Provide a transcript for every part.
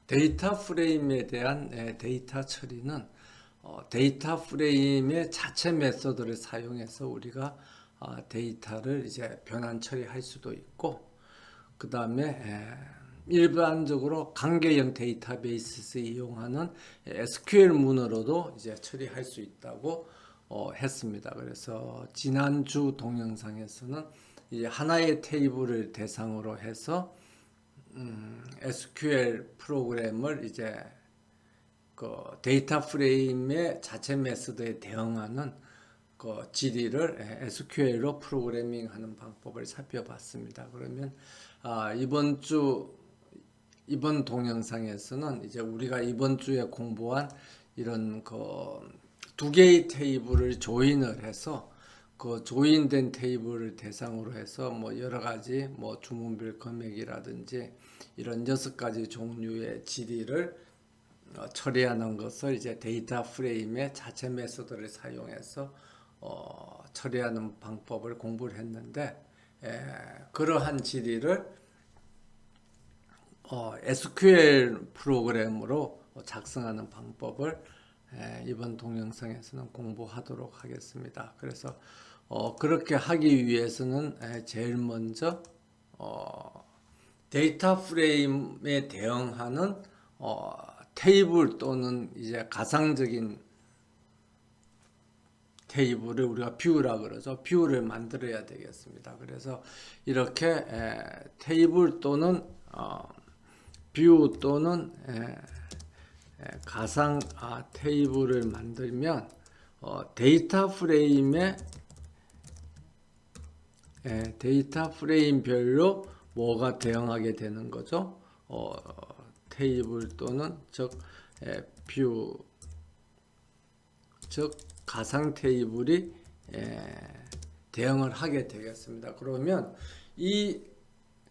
데이터 프레임에 대한 데이터 처리는 데이터 프레임의 자체 메소드를 사용해서 우리가 데이터를 이제 변환 처리할 수도 있고, 그 다음에 일반적으로 관계형 데이터베이스 이용하는 SQL 문으로도 이제 처리할 수 있다고 했습니다. 그래서 지난주 동영상에서는 이제 하나의 테이블을 대상으로 해서 SQL 프로그램을 이제 그 데이터 프레임의 자체 메소드에 대응하는 그 질의를 SQL로 프로그래밍하는 방법을 살펴봤습니다. 그러면 이번 동영상에서는 이제 우리가 이번 주에 공부한 이런 그 두 개의 테이블을 조인을 해서 그 조인된 테이블을 대상으로 해서 뭐 여러 가지 뭐 주문별 금액이라든지 이런 6가지 종류의 질의를 처리하는 것을 이제 데이터 프레임의 자체 메소드를 사용해서 처리하는 방법을 공부를 했는데, 그러한 질의를 SQL 프로그램으로 작성하는 방법을 이번 동영상에서는 공부하도록 하겠습니다. 그래서 그렇게 하기 위해서는 제일 먼저 데이터 프레임에 대응하는 테이블 또는 이제 가상적인 테이블을 우리가 뷰라 그러죠. 뷰를 만들어야 되겠습니다. 그래서 이렇게 테이블 또는 뷰 또는 가상 테이블을 만들면 데이터 프레임별로 뭐가 대응하게 되는 거죠? 테이블 또는 뷰, 즉 가상 테이블이 대응을 하게 되겠습니다. 그러면 이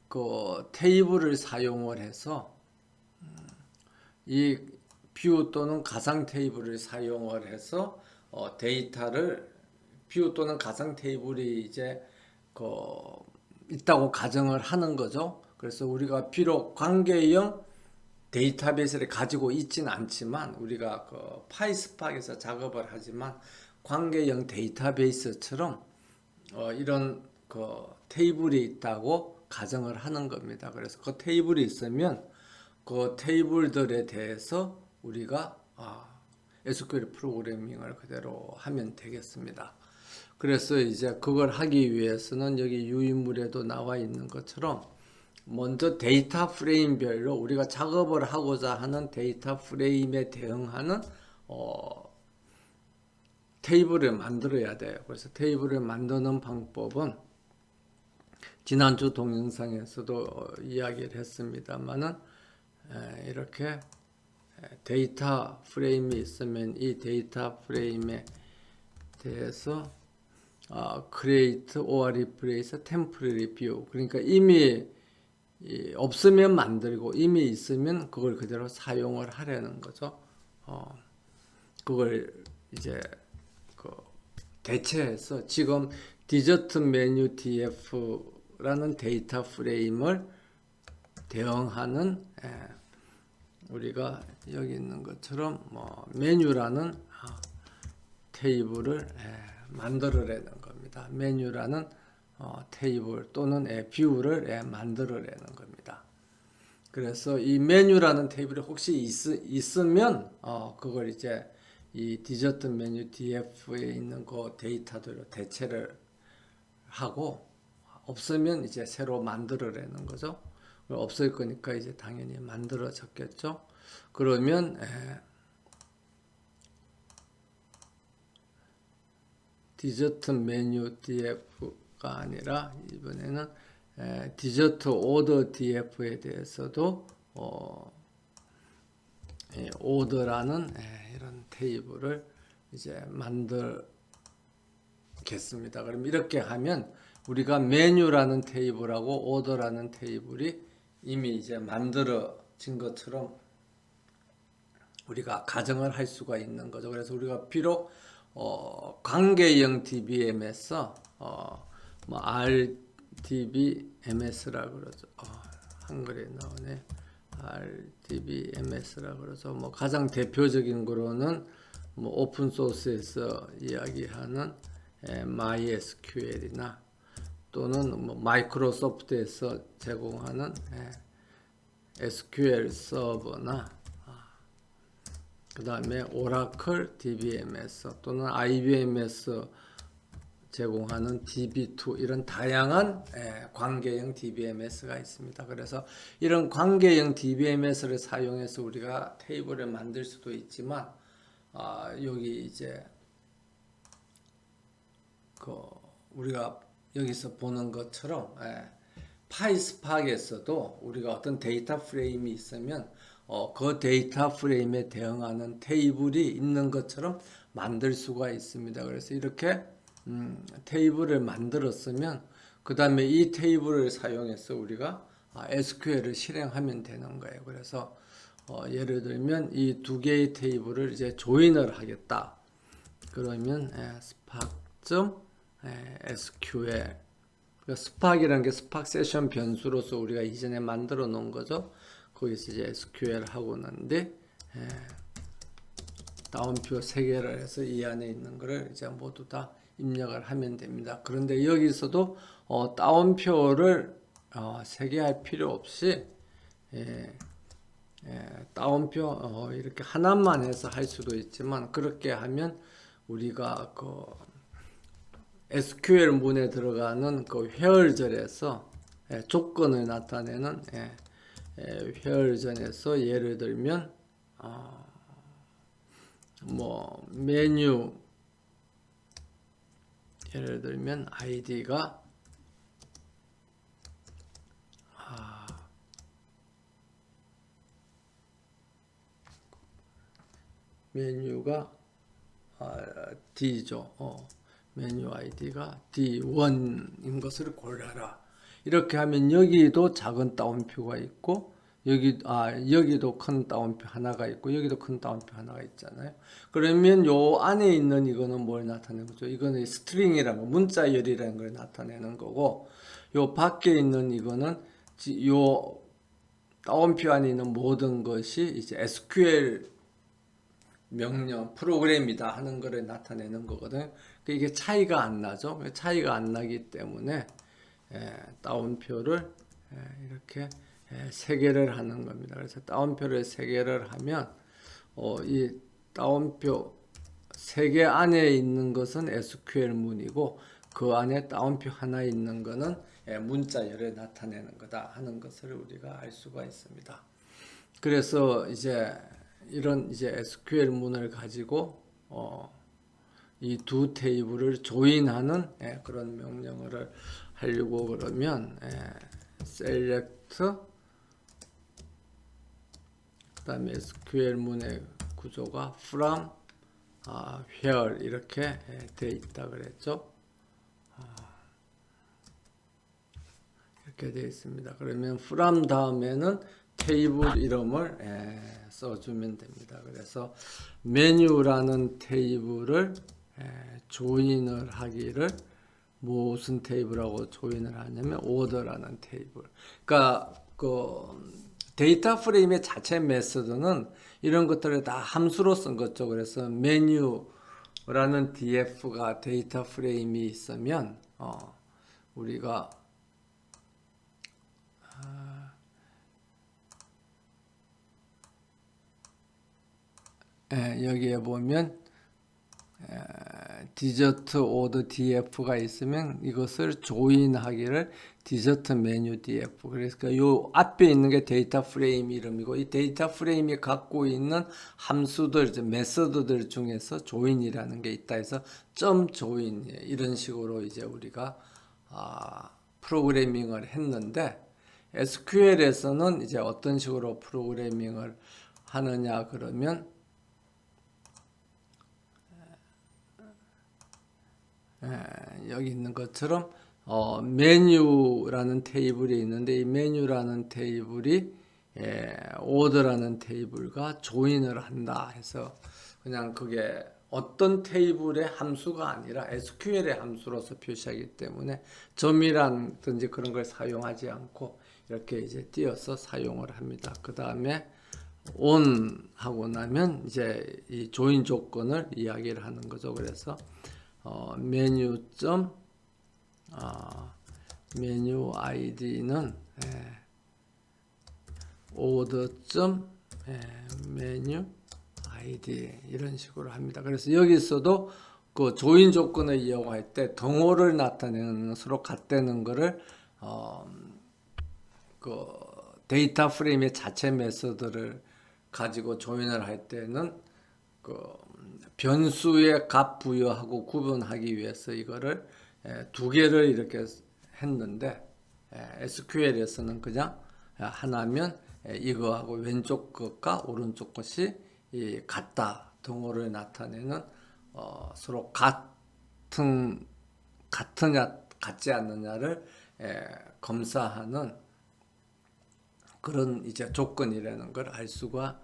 그 테이블을 사용을 해서 이 뷰 또는 가상 테이블을 사용을 해서 데이터를 뷰 또는 가상 테이블이 이제 그 있다고 가정을 하는 거죠. 그래서 우리가 비록 관계형 데이터베이스를 가지고 있지는 않지만 우리가 그 파이스팍에서 작업을 하지만 관계형 데이터베이스처럼 이런 그 테이블이 있다고 가정을 하는 겁니다. 그래서 그 테이블이 있으면 그 테이블들에 대해서 우리가 SQL 프로그래밍을 그대로 하면 되겠습니다. 그래서 이제 그걸 하기 위해서는 여기 유인물에도 나와 있는 것처럼 먼저 데이터 프레임별로 우리가 작업을 하고자 하는 데이터 프레임에 대응하는 테이블을 만들어야 돼요. 그래서 테이블을 만드는 방법은 지난주 동영상에서도 이야기를 했습니다만은 이렇게 데이터 프레임이 있으면 이 데이터 프레임에 대해서 create or replace temporary view, 그러니까 이미 없으면 만들고 이미 있으면 그걸 그대로 사용을 하려는 거죠. 그걸 이제 그 대체해서 지금 디저트 메뉴 df라는 데이터 프레임을 대응하는 우리가 여기 있는 것처럼 뭐 메뉴라는 테이블을 만들어내는 겁니다. 메뉴라는 테이블 또는 뷰를 만들어내는 겁니다. 그래서 이 메뉴라는 테이블이 혹시 있으면 그걸 이제 이 디저트 메뉴 df에 있는 그 데이터들로 대체를 하고, 없으면 이제 새로 만들어내는 거죠. 없을 거니까 이제 당연히 만들어졌겠죠. 그러면 디저트 메뉴 df가 아니라 이번에는 디저트 오더 df에 대해서도 오더라는 이런 테이블을 이제 만들겠습니다. 그럼 이렇게 하면 우리가 메뉴라는 테이블하고 오더라는 테이블이 이미 이제 만들어진 것처럼 우리가 가정을 할 수가 있는 거죠. 그래서 우리가 비록 관계형 DBMS, 뭐 RDBMS라고 그러죠. 한글에 나오네. RDBMS라 그래서 뭐 가장 대표적인 거로는 뭐 오픈 소스에서 이야기하는 MySQL이나 또는 뭐 마이크로소프트에서 제공하는 SQL 서버나 그 다음에 오라클 DBMS 또는 IBM에서 제공하는 DB2 이런 다양한 관계형 DBMS가 있습니다. 그래서 이런 관계형 DBMS를 사용해서 우리가 테이블을 만들 수도 있지만 여기 이제 우리가 여기서 보는 것처럼 파이스팍에서도 우리가 어떤 데이터 프레임이 있으면 그 데이터 프레임에 대응하는 테이블이 있는 것처럼 만들 수가 있습니다. 그래서 이렇게 테이블을 만들었으면 그 다음에 이 테이블을 사용해서 우리가 SQL을 실행하면 되는 거예요. 그래서 예를 들면 이 두 개의 테이블을 이제 조인을 하겠다. 그러면 spark.sql 스팍이라는 게 스팍 세션 변수로서 우리가 이전에 만들어 놓은 거죠. 거기서 이제 SQL 하고 났는데 다운표 3개를 해서 이 안에 있는 거를 이제 모두 다 입력을 하면 됩니다. 그런데 여기서도 다운표를 3개 할 필요 없이 다운표 이렇게 하나만 해서 할 수도 있지만 그렇게 하면 우리가 SQL 문에 들어가는 그 회열절에서 조건을 나타내는 회열전에서 예를 들면 뭐 메뉴 예를 들면 아이디가 메뉴가 D죠. 메뉴 아이디가 D1인 것을 골라라. 이렇게 하면 여기도 작은 따옴표가 있고 여기도 큰 따옴표 하나가 있고 여기도 큰 따옴표 하나가 있잖아요. 그러면 요 안에 있는 이거는 뭘 나타내는 거죠? 이거는 스트링이라는 거, 문자열이라는 걸 나타내는 거고 요 밖에 있는 이거는 요 따옴표 안에 있는 모든 것이 이제 SQL 명령 프로그램이다 하는 것을 나타내는 거거든요. 이게 차이가 안 나죠. 차이가 안 나기 때문에 따옴표를 이렇게 3개를 하는 겁니다. 그래서 따옴표를 3개를 하면 이 따옴표 3개 안에 있는 것은 SQL 문이고 그 안에 따옴표 하나 있는 것은 문자열을 나타내는 거다 하는 것을 우리가 알 수가 있습니다. 그래서 이제 이런 SQL 문을 가지고 이 두 테이블을 조인하는 그런 명령어를 하려고 그러면 select 그다음에 SQL 문의 구조가 from where 이렇게 되어 있다 그랬죠. 이렇게 되어 있습니다. 그러면 from 다음에는 테이블 이름을 써주면 됩니다. 그래서 메뉴라는 테이블을 조인을 하기를 무슨 테이블하고 조인을 하냐면 order라는 테이블. 그러니까 데이터 프레임의 자체 메소드는 이런 것들을 다 함수로 쓴 거죠. 그래서 메뉴라는 df가 데이터 프레임이 있으면 우리가 여기에 보면 디저트 오더 df가 있으면 이것을 조인하기를 디저트 메뉴 df. 그래서 요 앞에 있는 게 데이터 프레임 이름이고 이 데이터 프레임이 갖고 있는 함수들, 메서드들 중에서 조인이라는 게 있다 해서 점 조인 이런 식으로 이제 우리가 프로그래밍을 했는데 SQL에서는 이제 어떤 식으로 프로그래밍을 하느냐 그러면 여기 있는 것처럼 메뉴라는 테이블이 있는데 이 메뉴라는 테이블이 오더라는 테이블과 조인을 한다 해서 그냥 그게 어떤 테이블의 함수가 아니라 SQL의 함수로서 표시하기 때문에 점이라든지 그런 걸 사용하지 않고 이렇게 이제 띄어서 사용을 합니다. 그 다음에 on 하고 나면 이제 이 조인 조건을 이야기를 하는 거죠. 그래서 메뉴 메뉴 아이디는 order 메뉴 아이디 이런 식으로 합니다. 그래서 여기서도 그 조인 조건을 이용할 때 동호를 나타내는 서로 같다는 거를 그 데이터 프레임의 자체 메소드를 가지고 조인을 할 때는 그 변수의 값 부여하고 구분하기 위해서 이거를 두 개를 이렇게 했는데 SQL에서는 그냥 하나면 이거하고 왼쪽 것과 오른쪽 것이 같다 동호를 나타내는 서로 같으냐 같지 않느냐를 검사하는 그런 이제 조건이라는 걸 알 수가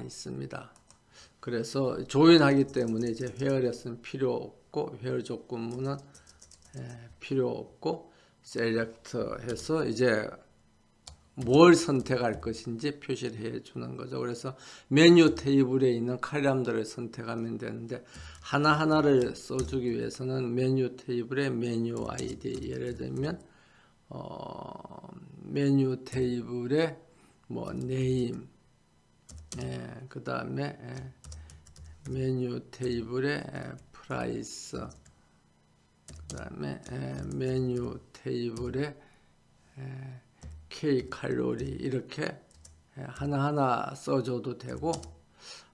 있습니다. 그래서 조인하기 때문에 이제 where에서는 필요 없고 where 조건문은 필요 없고 select 해서 이제 뭘 선택할 것인지 표시를 해 주는 거죠. 그래서 메뉴 테이블에 있는 칼럼들을 선택하면 되는데 하나하나를 써주기 위해서는 메뉴 테이블의 메뉴 아이디 예를 들면 메뉴 테이블에 뭐 name 그 다음에 메뉴 테이블에 price 그 다음에 메뉴 테이블에 K 칼로리 이렇게 하나하나 써줘도 되고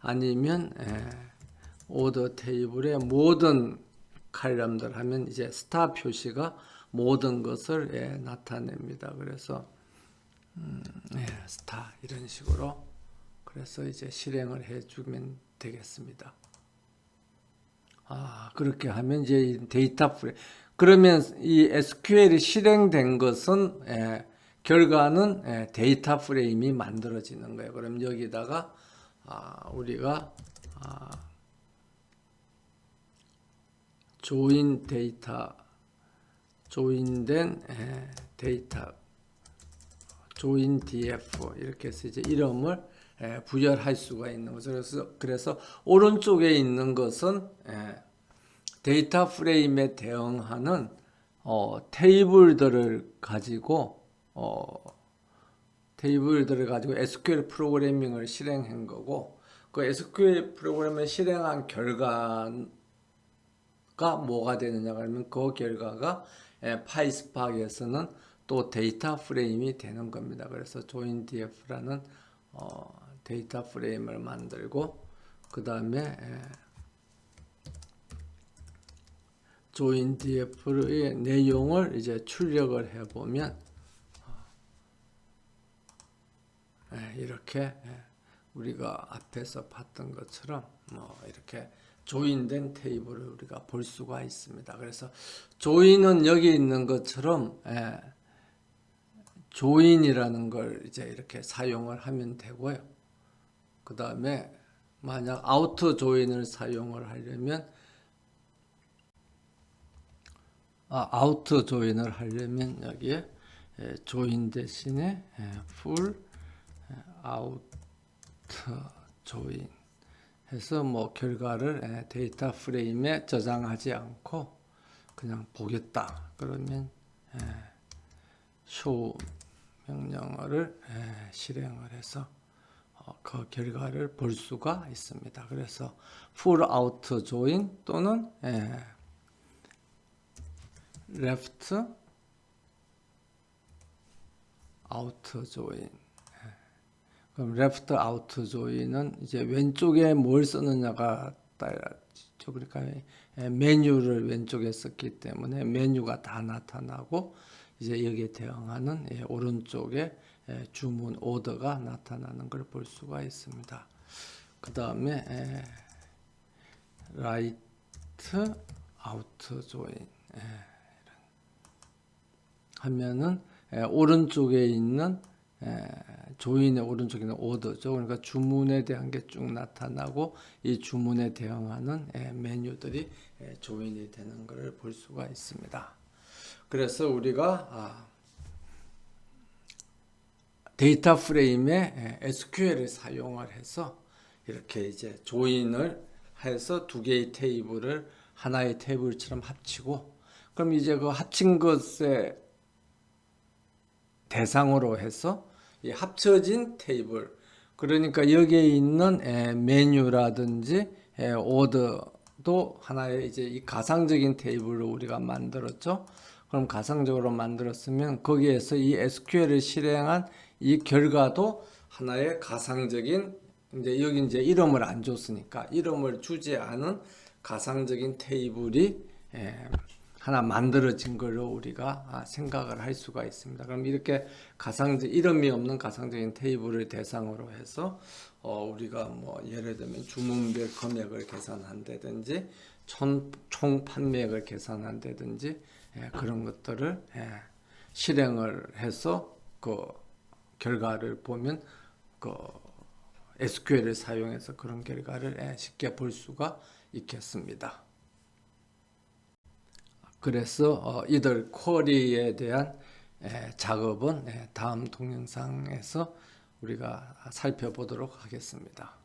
아니면 오더 테이블에 모든 칼럼들 하면 이제 스타 표시가 모든 것을 나타냅니다. 그래서 스타 이런 식으로 그래서 이제 실행을 해주면 되겠습니다. 그렇게 하면 이제 데이터 프레임 그러면 이 SQL이 실행된 것은 결과는 데이터 프레임이 만들어지는 거예요. 그럼 여기다가 우리가 조인 데이터 조인된 데이터 조인 df 이렇게 해서 이제 이름을 부여할 수가 있는 거죠. 그래서 오른쪽에 있는 것은 데이터 프레임에 대응하는 테이블들을 가지고 SQL 프로그래밍을 실행한 거고 그 SQL 프로그램을 실행한 결과가 뭐가 되느냐 그러면 그 결과가 파이스팍에서는 또 데이터 프레임이 되는 겁니다. 그래서 joindf라는 데이터 프레임을 만들고 그 다음에 joindf의 내용을 이제 출력을 해보면 이렇게 우리가 앞에서 봤던 것처럼 이렇게 조인된 테이블을 우리가 볼 수가 있습니다. 그래서 조인은 여기 있는 것처럼 조인이라는 걸 이제 이렇게 사용을 하면 되고요. 그 다음에 만약 아우터 조인을 사용을 하려면 아우터 조인을 하려면 여기에 조인 대신에 full 아우터 조인 해서 뭐 결과를 데이터 프레임에 저장하지 않고 그냥 보겠다. 그러면 show 명령어를 실행을 해서 그 결과를 볼 수가 있습니다. 그래서 full out join 또는 left out join. 그럼 left out join은 이제 왼쪽에 뭘 쓰느냐가 따라죠. 그러니까 메뉴를 왼쪽에 썼기 때문에 메뉴가 다 나타나고 이제 여기에 대응하는 오른쪽에 주문 오더가 나타나는 걸 볼 수가 있습니다. 그 다음에 right out join 하면은 오른쪽에 있는 조인의 오른쪽에 있는 오더죠. 그러니까 주문에 대한 게 쭉 나타나고 이 주문에 대응하는 메뉴들이 조인이 되는 것을 볼 수가 있습니다. 그래서 우리가 데이터 프레임에 SQL을 사용을 해서 이렇게 이제 조인을 해서 두 개의 테이블을 하나의 테이블처럼 합치고, 그럼 이제 그 합친 것의 대상으로 해서 이 합쳐진 테이블, 그러니까 여기에 있는 메뉴라든지 오더도 하나의 이제 이 가상적인 테이블을 우리가 만들었죠. 그럼 가상적으로 만들었으면 거기에서 이 SQL을 실행한 이 결과도 하나의 가상적인, 이제 여기 이제 이름을 안 줬으니까 이름을 주지 않은 가상적인 테이블이 하나 만들어진 걸로 우리가 생각을 할 수가 있습니다. 그럼 이렇게 가상적, 이름이 없는 가상적인 테이블을 대상으로 해서 우리가 뭐 예를 들면 주문별 금액을 계산한다든지 총 판매액을 계산한다든지 그런 것들을 실행을 해서 그 결과를 보면 그 SQL을 사용해서 그런 결과를 쉽게 볼 수가 있겠습니다. 그래서 이들 쿼리에 대한 작업은 다음 동영상에서 우리가 살펴보도록 하겠습니다.